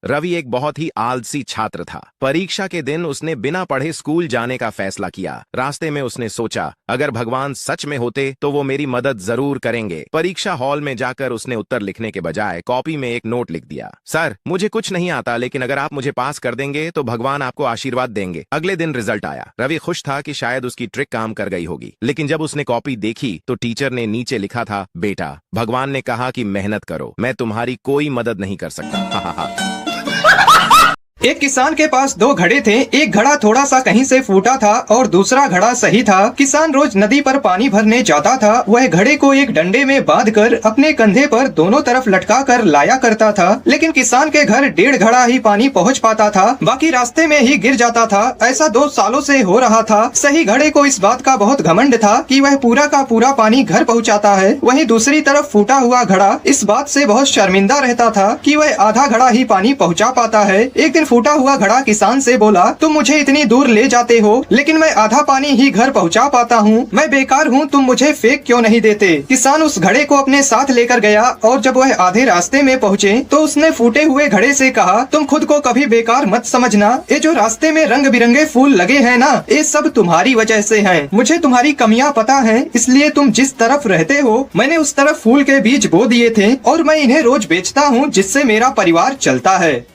रवि एक बहुत ही आलसी छात्र था। परीक्षा के दिन उसने बिना पढ़े स्कूल जाने का फैसला किया। रास्ते में उसने सोचा, अगर भगवान सच में होते तो वो मेरी मदद जरूर करेंगे। परीक्षा हॉल में जाकर उसने उत्तर लिखने के बजाय कॉपी में एक नोट लिख दिया। सर, मुझे कुछ नहीं आता, लेकिन अगर आप मुझे पास कर देंगे तो भगवान आपको आशीर्वाद देंगे। अगले दिन रिजल्ट आया। रवि खुश था कि शायद उसकी ट्रिक काम कर गई होगी, लेकिन जब उसने कॉपी देखी तो टीचर ने नीचे लिखा था, बेटा, भगवान ने कहा कि मेहनत करो, मैं तुम्हारी कोई मदद नहीं कर सकता। एक किसान के पास दो घड़े थे। एक घड़ा थोड़ा सा कहीं से फूटा था और दूसरा घड़ा सही था। किसान रोज नदी पर पानी भरने जाता था। वह घड़े को एक डंडे में बांधकर अपने कंधे पर दोनों तरफ लटका कर लाया करता था, लेकिन किसान के घर 1.5 घड़ा ही पानी पहुंच पाता था, बाकी रास्ते में ही गिर जाता था। ऐसा 2 सालों से हो रहा था। सही घड़े को इस बात का बहुत घमंड था कि वह पूरा का पूरा पानी घर पहुँचाता है। वहीं दूसरी तरफ फूटा हुआ घड़ा इस बात से बहुत शर्मिंदा रहता था कि वह आधा घड़ा ही पानी पहुँचा पाता है। एक दिन फूटा हुआ घड़ा किसान से बोला, तुम मुझे इतनी दूर ले जाते हो, लेकिन मैं आधा पानी ही घर पहुंचा पाता हूँ। मैं बेकार हूँ, तुम मुझे फेंक क्यों नहीं देते? किसान उस घड़े को अपने साथ लेकर गया और जब वह आधे रास्ते में पहुँचे तो उसने फूटे हुए घड़े से कहा, तुम खुद को कभी बेकार मत समझना। ये जो रास्ते में रंग बिरंगे फूल लगे हैं ना, ये सब तुम्हारी वजह से हैं। मुझे तुम्हारी कमियां पता हैं, इसलिए तुम जिस तरफ रहते हो मैंने उस तरफ फूल के बीज बो दिए थे और मैं इन्हें रोज बेचता हूँ, जिससे मेरा परिवार चलता है।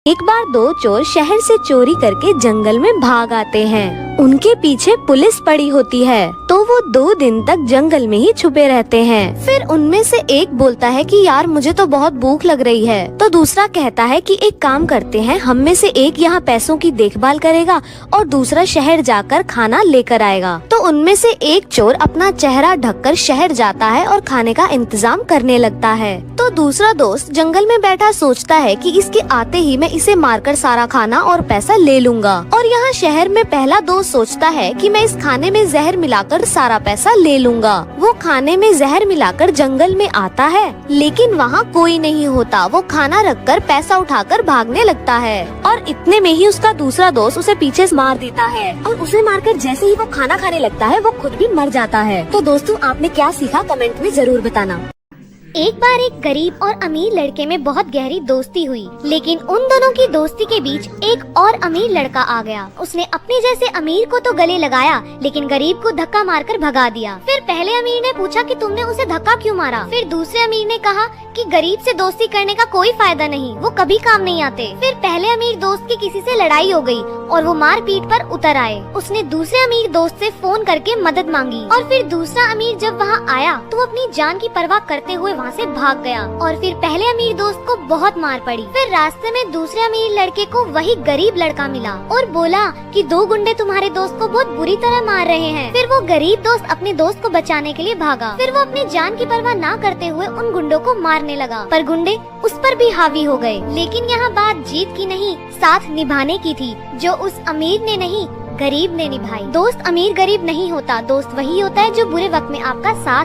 एक बार 2 चोर शहर से चोरी करके जंगल में भाग आते हैं। उनके पीछे पुलिस पड़ी होती है, तो वो 2 दिन तक जंगल में ही छुपे रहते हैं। फिर उनमें से एक बोलता है कि यार मुझे तो बहुत भूख लग रही है। तो दूसरा कहता है कि एक काम करते हैं, हम में से एक यहाँ पैसों की देखभाल करेगा और दूसरा शहर जाकर खाना लेकर आएगा। तो उनमें से एक चोर अपना चेहरा ढककर शहर जाता है और खाने का इंतजाम करने लगता है। तो दूसरा दोस्त जंगल में बैठा सोचता है कि इसके आते ही मैं इसे मारकर सारा खाना और पैसा ले लूंगा। और यहाँ शहर में पहला दोस्त सोचता है कि मैं इस खाने में जहर मिलाकर सारा पैसा ले लूंगा। वो खाने में जहर मिलाकर जंगल में आता है, लेकिन वहाँ कोई नहीं होता। वो खाना रखकर पैसा उठाकर भागने लगता है और इतने में ही उसका दूसरा दोस्त उसे पीछे से मार देता है और उसे मारकर जैसे ही वो खाना खाने लगता है वो खुद भी मर जाता है। तो दोस्तों, आपने क्या सीखा कमेंट में जरूर बताना। एक बार एक गरीब और अमीर लड़के में बहुत गहरी दोस्ती हुई, लेकिन उन दोनों की दोस्ती के बीच एक और अमीर लड़का आ गया। उसने अपने जैसे अमीर को तो गले लगाया, लेकिन गरीब को धक्का मारकर भगा दिया। फिर पहले अमीर ने पूछा कि तुमने उसे धक्का क्यों मारा? फिर दूसरे अमीर ने कहा कि गरीब से दोस्ती करने का कोई फायदा नहीं, वो कभी काम नहीं आते। फिर पहले अमीर दोस्त की किसी से लड़ाई हो गई और वो मार पीट पर उतर आए। उसने दूसरे अमीर दोस्त से फोन करके मदद मांगी और फिर दूसरा अमीर जब वहाँ आया तो वो अपनी जान की परवाह करते हुए वहाँ से भाग गया। और फिर पहले अमीर दोस्त को बहुत मार पड़ी। फिर रास्ते में दूसरे अमीर लड़के को वही गरीब लड़का मिला और बोला कि 2 गुंडे तुम्हारे दोस्त को बहुत बुरी तरह मार रहे हैं। फिर वो गरीब दोस्त अपने दोस्त को बचाने के लिए भागा। फिर वो अपनी जान की परवाह ना करते हुए उन गुंडों को मारने लगा, पर गुंडे उस पर भी हावी हो गए। लेकिन यहाँ बात जीत की नहीं, साथ निभाने की थी, जो उस अमीर ने नहीं गरीब ने निभाई। दोस्त अमीर गरीब नहीं होता, दोस्त वही होता है जो बुरे वक्त में आपका साथ